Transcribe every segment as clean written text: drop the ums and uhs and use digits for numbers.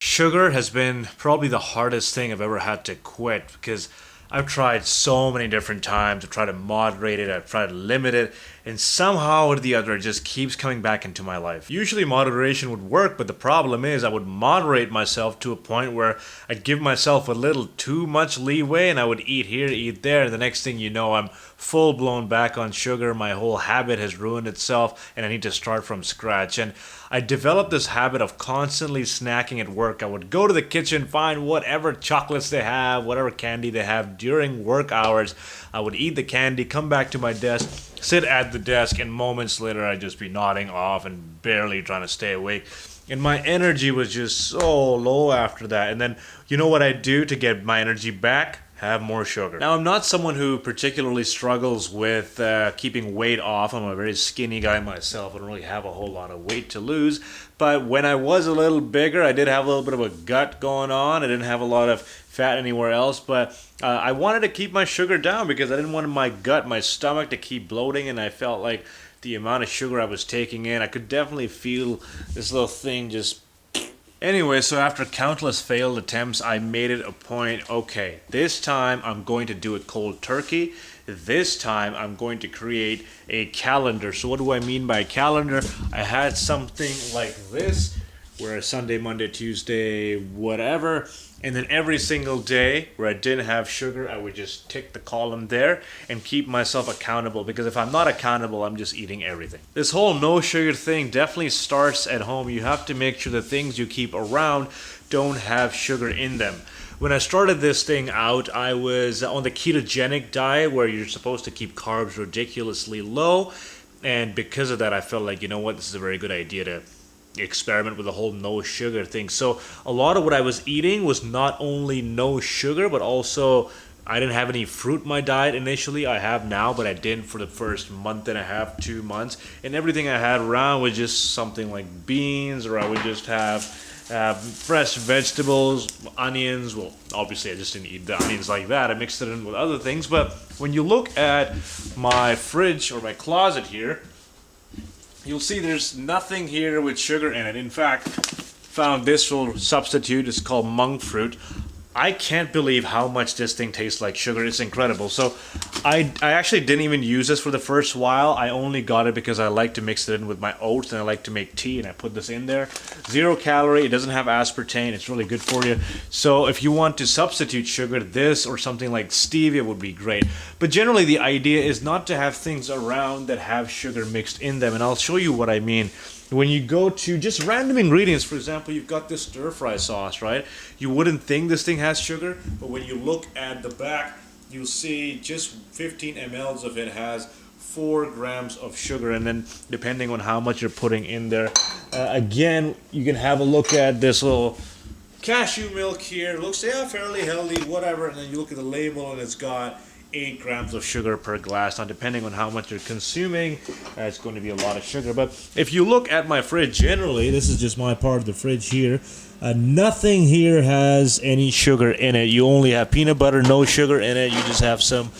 Sugar has been probably the hardest thing I've ever had to quit because I've tried so many different times. I've tried to moderate it, I've tried to limit it, and somehow or the other it just keeps coming back into my life. Usually moderation would work, but the problem is I would moderate myself to a point where I'd give myself a little too much leeway and I would eat here, eat there, and the next thing you know, I'm full blown back on sugar. My whole habit has ruined itself and I need to start from scratch. And I developed this habit of constantly snacking at work. I would go to the kitchen, find whatever chocolates they have, whatever candy they have during work hours. I would eat the candy, come back to my desk, sit at the desk, and moments later I'd just be nodding off and barely trying to stay awake. And my energy was just so low after that. And then, you know what I do to get my energy back? Have more sugar. Now, I'm not someone who particularly struggles with keeping weight off. I'm a very skinny guy myself. I don't really have a whole lot of weight to lose. But when I was a little bigger, I did have a little bit of a gut going on. I didn't have a lot of fat anywhere else. But I wanted to keep my sugar down because I didn't want my gut, my stomach to keep bloating. And I felt like the amount of sugar I was taking in, I could definitely feel this little thing just. Anyway, so after countless failed attempts, I made it a point, okay, this time I'm going to do it cold turkey. This time I'm going to create a calendar. So what do I mean by a calendar? I had something like this, where Sunday, Monday, Tuesday, whatever, and then every single day where I didn't have sugar, I would just tick the column there and keep myself accountable. Because if I'm not accountable, I'm just eating everything. This whole no sugar thing definitely starts at home. You have to make sure the things you keep around don't have sugar in them. When I started this thing out, I was on the ketogenic diet where you're supposed to keep carbs ridiculously low. And because of that, I felt like, you know what, this is a very good idea to experiment with the whole no sugar thing. So a lot of what I was eating was not only no sugar, but also I didn't have any fruit in my diet initially. I have now, but I didn't for the first month and a half, 2 months. And everything I had around was just something like beans, or I would just have fresh vegetables, onions. Well, obviously I just didn't eat the onions like that. I mixed it in with other things. But when you look at my fridge or my closet here, you'll see there's nothing here with sugar in it. In fact, found this little substitute. It's called monk fruit. I can't believe how much this thing tastes like sugar. It's incredible. So I actually didn't even use this for the first while. I only got it because I like to mix it in with my oats and I like to make tea, and I put this in there. 0 calorie. It doesn't have aspartame. It's really good for you. So if you want to substitute sugar, this or something like stevia would be great. But generally the idea is not to have things around that have sugar mixed in them, and I'll show you what I mean. When you go to just random ingredients, for example, you've got this stir fry sauce, right? You wouldn't think this thing has sugar, but when you look at the back, you'll see just 15 mLs of it has 4 grams of sugar, and then depending on how much you're putting in there, again, you can have a look at this little cashew milk here. It looks, yeah, fairly healthy, whatever, and then you look at the label and it's got 8 grams of sugar per glass. Now, depending on how much you're consuming, it's going to be a lot of sugar. But if you look at my fridge, generally, this is just my part of the fridge here. Nothing here has any sugar in it. You only have peanut butter, no sugar in it. You just have some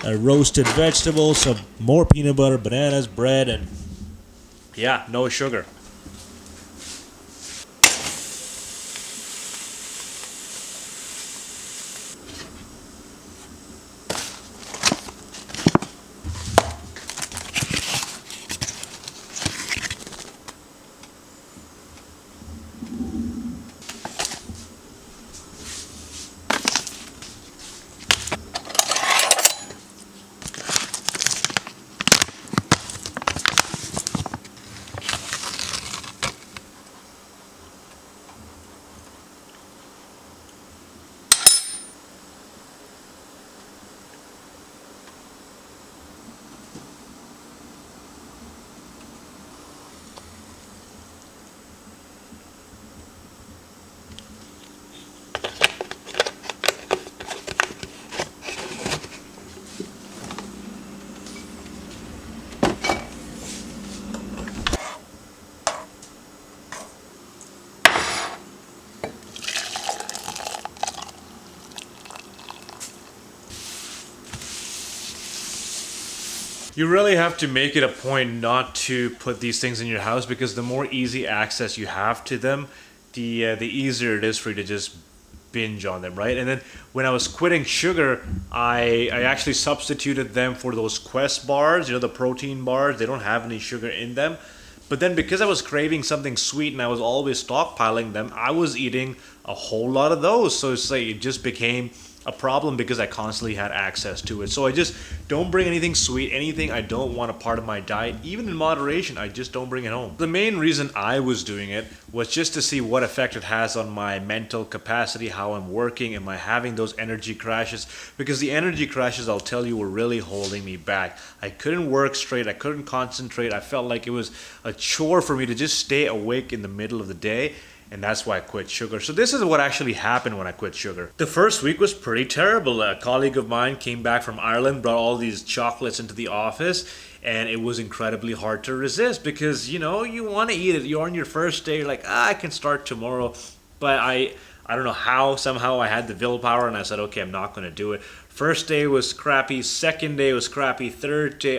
roasted vegetables, some more peanut butter, bananas, bread, and yeah, no sugar. You really have to make it a point not to put these things in your house, because the more easy access you have to them, the easier it is for you to just binge on them, right? And then when I was quitting sugar, I actually substituted them for those Quest bars, the protein bars. They don't have any sugar in them. But then because I was craving something sweet and I was always stockpiling them, I was eating a whole lot of those. So it's like it just became a problem because I constantly had access to it. So I just don't bring anything sweet, anything I don't want a part of my diet, even in moderation. I just don't bring it home. The main reason I was doing it was just to see what effect it has on my mental capacity, how I'm working, am I having those energy crashes? Because the energy crashes, I'll tell you, were really holding me back. I couldn't work straight, I couldn't concentrate. I felt like it was a chore for me to just stay awake in the middle of the day. And that's why I quit sugar. So this is what actually happened when I quit sugar. The first week was pretty terrible. A colleague of mine came back from Ireland, brought all these chocolates into the office, and it was incredibly hard to resist because, you want to eat it. You're on your first day, you're like, I can start tomorrow. But I don't know how, somehow I had the willpower and I said, okay, I'm not going to do it. First day was crappy. Second day was crappy. Third day,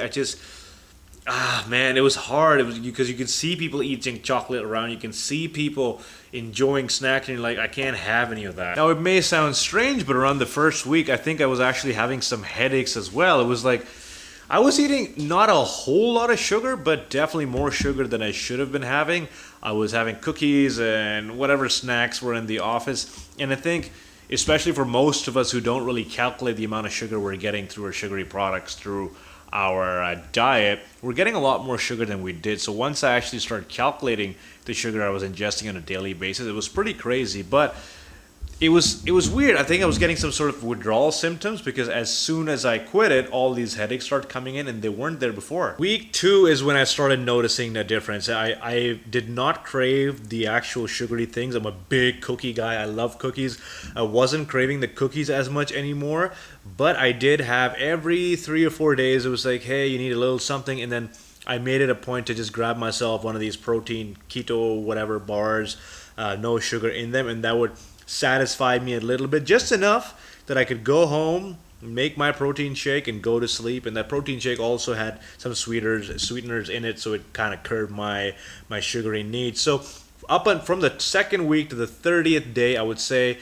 man, it was hard. It was because you can see people eating chocolate around. You can see people enjoying snacks, and you're like, I can't have any of that. Now, it may sound strange, but around the first week, I think I was actually having some headaches as well. It was like I was eating not a whole lot of sugar, but definitely more sugar than I should have been having. I was having cookies and whatever snacks were in the office, and I think, especially for most of us who don't really calculate the amount of sugar we're getting through our sugary products, through our diet, we're getting a lot more sugar than we did. So once I actually started calculating the sugar I was ingesting on a daily basis, it was pretty crazy. But it was weird. I think I was getting some sort of withdrawal symptoms because as soon as I quit it, all these headaches started coming in and they weren't there before. Week 2 is when I started noticing the difference. I did not crave the actual sugary things. I'm a big cookie guy. I love cookies. I wasn't craving the cookies as much anymore, but I did have every 3 or 4 days, it was like, hey, you need a little something, and then I made it a point to just grab myself one of these protein, keto, whatever bars, no sugar in them, and that would satisfy me a little bit, just enough that I could go home, make my protein shake, and go to sleep. And that protein shake also had some sweeteners in it, so it kind of curbed my sugary needs. So from the second week to the 30th day, I would say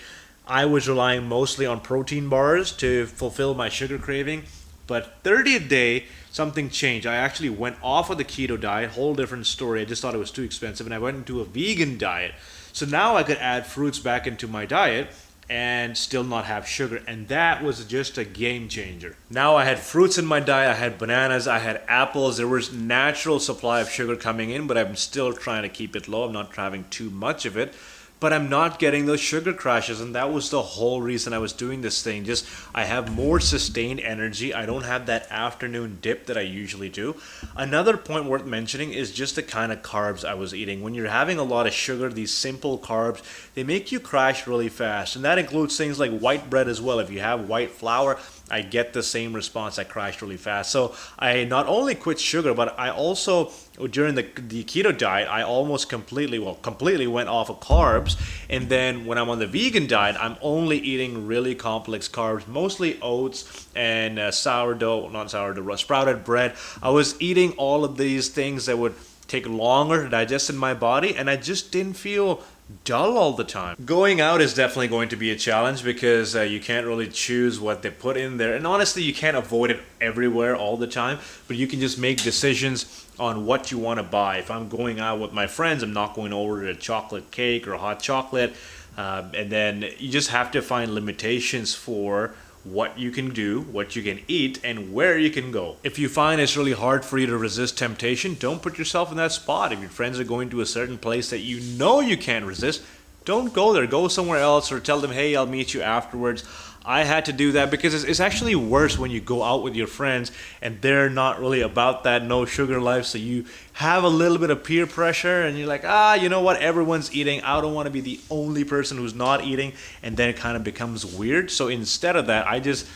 I was relying mostly on protein bars to fulfill my sugar craving. But 30th day, something changed. I actually went off of the keto diet, whole different story. I just thought it was too expensive, and I went into a vegan diet. So now I could add fruits back into my diet and still not have sugar, and that was just a game changer. Now I had fruits in my diet, I had bananas, I had apples. There was natural supply of sugar coming in, but I'm still trying to keep it low. I'm not having too much of it, but I'm not getting those sugar crashes, and that was the whole reason I was doing this thing. Just I have more sustained energy. I don't have that afternoon dip that I usually do. Another point worth mentioning is just the kind of carbs I was eating. When you're having a lot of sugar, these simple carbs, they make you crash really fast, and that includes things like white bread as well. If you have white flour, I get the same response. I crashed really fast. So I not only quit sugar, but I also, during the keto diet, I almost completely went off of carbs. And then when I'm on the vegan diet, I'm only eating really complex carbs, mostly oats and sprouted bread. I was eating all of these things that would take longer to digest in my body, and I just didn't feel dull all the time. Going out is definitely going to be a challenge because you can't really choose what they put in there, and honestly you can't avoid it everywhere all the time, but you can just make decisions on what you want to buy. If I'm going out with my friends, I'm not going to order a chocolate cake or a hot chocolate, and then you just have to find limitations for what you can do, what you can eat, and where you can go. If you find it's really hard for you to resist temptation, don't put yourself in that spot. If your friends are going to a certain place that you know you can't resist, don't go there. Go somewhere else, or tell them, hey, I'll meet you afterwards. I had to do that because it's actually worse when you go out with your friends and they're not really about that no sugar life, so you have a little bit of peer pressure and you're like, you know what, everyone's eating, I don't want to be the only person who's not eating, and then it kind of becomes weird. So instead of that, I just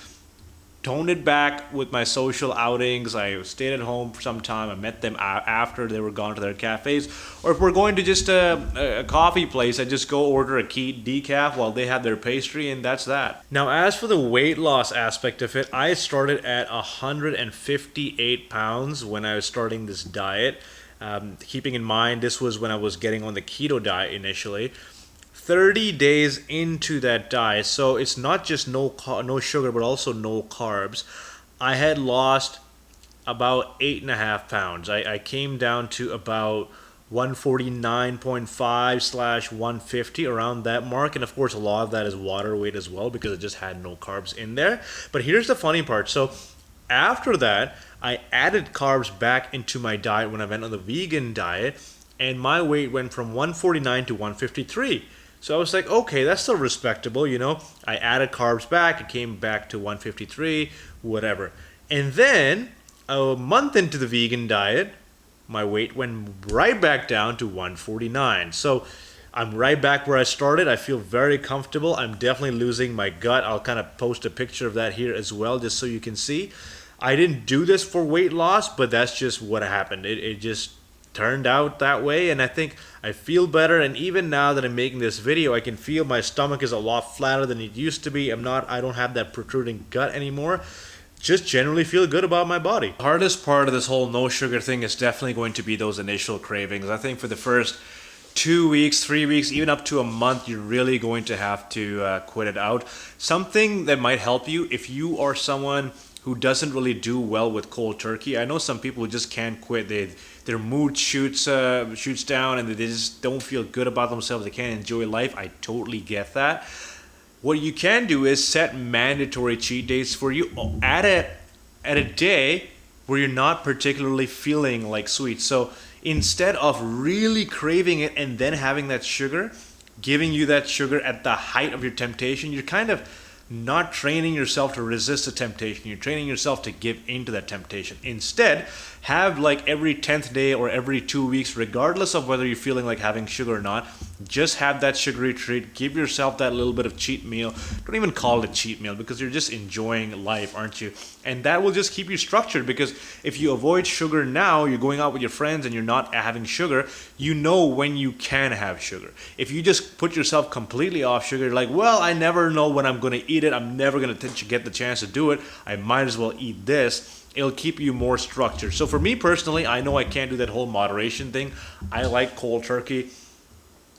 toned it back with my social outings. I stayed at home for some time. I met them after they were gone to their cafes. Or if we're going to just a coffee place, I just go order a decaf while they have their pastry, and that's that. Now, as for the weight loss aspect of it, I started at 158 pounds when I was starting this diet. Keeping in mind, this was when I was getting on the keto diet initially. 30 days into that diet, so it's not just no sugar, but also no carbs, I had lost about 8.5 pounds. I came down to about 149.5 slash 150, around that mark. And of course, a lot of that is water weight as well because it just had no carbs in there. But here's the funny part. So after that, I added carbs back into my diet when I went on the vegan diet, and my weight went from 149 to 153. So I was like, okay, that's still respectable, you know. I added carbs back, it came back to 153, whatever. And then a month into the vegan diet, my weight went right back down to 149. So I'm right back where I started. I feel very comfortable. I'm definitely losing my gut. I'll kind of post a picture of that here as well, just so you can see. I didn't do this for weight loss, but that's just what happened. It just turned out that way, and I think I feel better. And even now that I'm making this video, I can feel my stomach is a lot flatter than it used to be. I don't have that protruding gut anymore. Just generally feel good about my body. The hardest part of this whole no sugar thing is definitely going to be those initial cravings. I think for the first 2 weeks, 3 weeks, even up to a month, you're really going to have to quit it out. Something that might help you if you are someone who doesn't really do well with cold turkey. I know some people who just can't quit. Their mood shoots down, and they just don't feel good about themselves. They can't enjoy life. I totally get that. What you can do is set mandatory cheat days for you at a day where you're not particularly feeling like sweets. So instead of really craving it and then having that sugar, giving you that sugar at the height of your temptation, you're kind of not training yourself to resist the temptation. You're training yourself to give into that temptation. Instead, have like every 10th day or every 2 weeks, regardless of whether you're feeling like having sugar or not, just have that sugary treat. Give yourself that little bit of cheat meal. Don't even call it a cheat meal because you're just enjoying life, aren't you? And that will just keep you structured, because if you avoid sugar now, you're going out with your friends and you're not having sugar, you know when you can have sugar. If you just put yourself completely off sugar, you're like, well, I never know when I'm going to eat it. I'm never going to get the chance to do it. I might as well eat this. It'll keep you more structured. So for me personally, I know I can't do that whole moderation thing. I like cold turkey.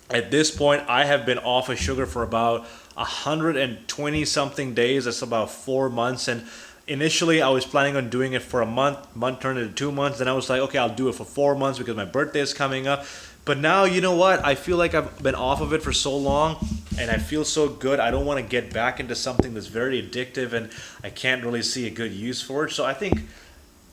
At this point, I have been off of sugar for about 120 something days. That's about 4 months. And initially, I was planning on doing it for a month. Month turned into 2 months. Then I was like, okay, I'll do it for 4 months because my birthday is coming up. But now, you know what? I feel like I've been off of it for so long and I feel so good. I don't want to get back into something that's very addictive and I can't really see a good use for it. So I think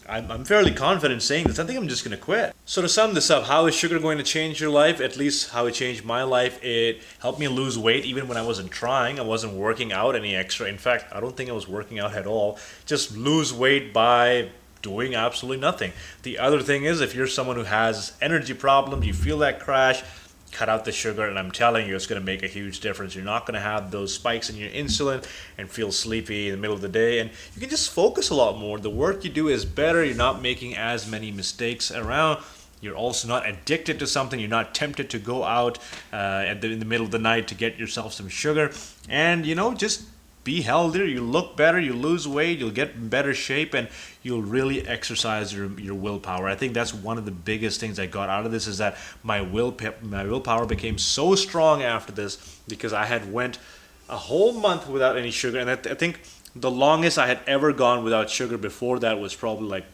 I'm fairly confident saying this. I think I'm just going to quit. So to sum this up, how is sugar going to change your life? At least how it changed my life. It helped me lose weight even when I wasn't trying. I wasn't working out any extra. In fact, I don't think I was working out at all. Just lose weight by doing absolutely nothing. The other thing is, if you're someone who has energy problems, you feel that crash, cut out the sugar, and I'm telling you, it's going to make a huge difference. You're not going to have those spikes in your insulin and feel sleepy in the middle of the day, and you can just focus a lot more. The work you do is better. You're not making as many mistakes around. You're also not addicted to something. You're not tempted to go out in the middle of the night to get yourself some sugar. And, just be healthier, you look better, you lose weight, you'll get in better shape, and you'll really exercise your willpower. I think that's one of the biggest things I got out of this, is that my willpower became so strong after this because I had went a whole month without any sugar. And I think the longest I had ever gone without sugar before that was probably like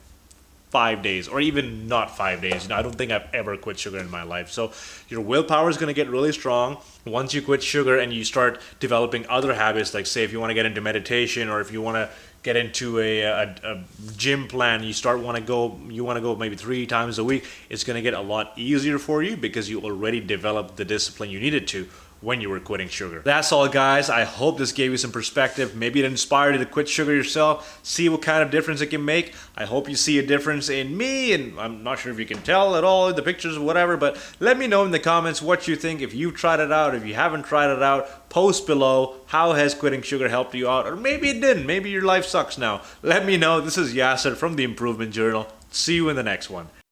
5 days, or even not 5 days. I don't think I've ever quit sugar in my life. So your willpower is going to get really strong once you quit sugar and you start developing other habits. Like, say, if you want to get into meditation, or if you want to get into a gym plan, you want to go maybe 3 times a week, it's going to get a lot easier for you because you already developed the discipline you needed to when you were quitting sugar. That's all, guys. I hope this gave you some perspective. Maybe it inspired you to quit sugar yourself, see what kind of difference it can make. I hope you see a difference in me, and I'm not sure if you can tell at all in the pictures or whatever, but let me know in the comments what you think. If you've tried it out, if you haven't tried it out, post below. How has quitting sugar helped you out? Or maybe it didn't. Maybe your life sucks now. Let me know. This is Yasser from the Improvement Journal. See you in the next one.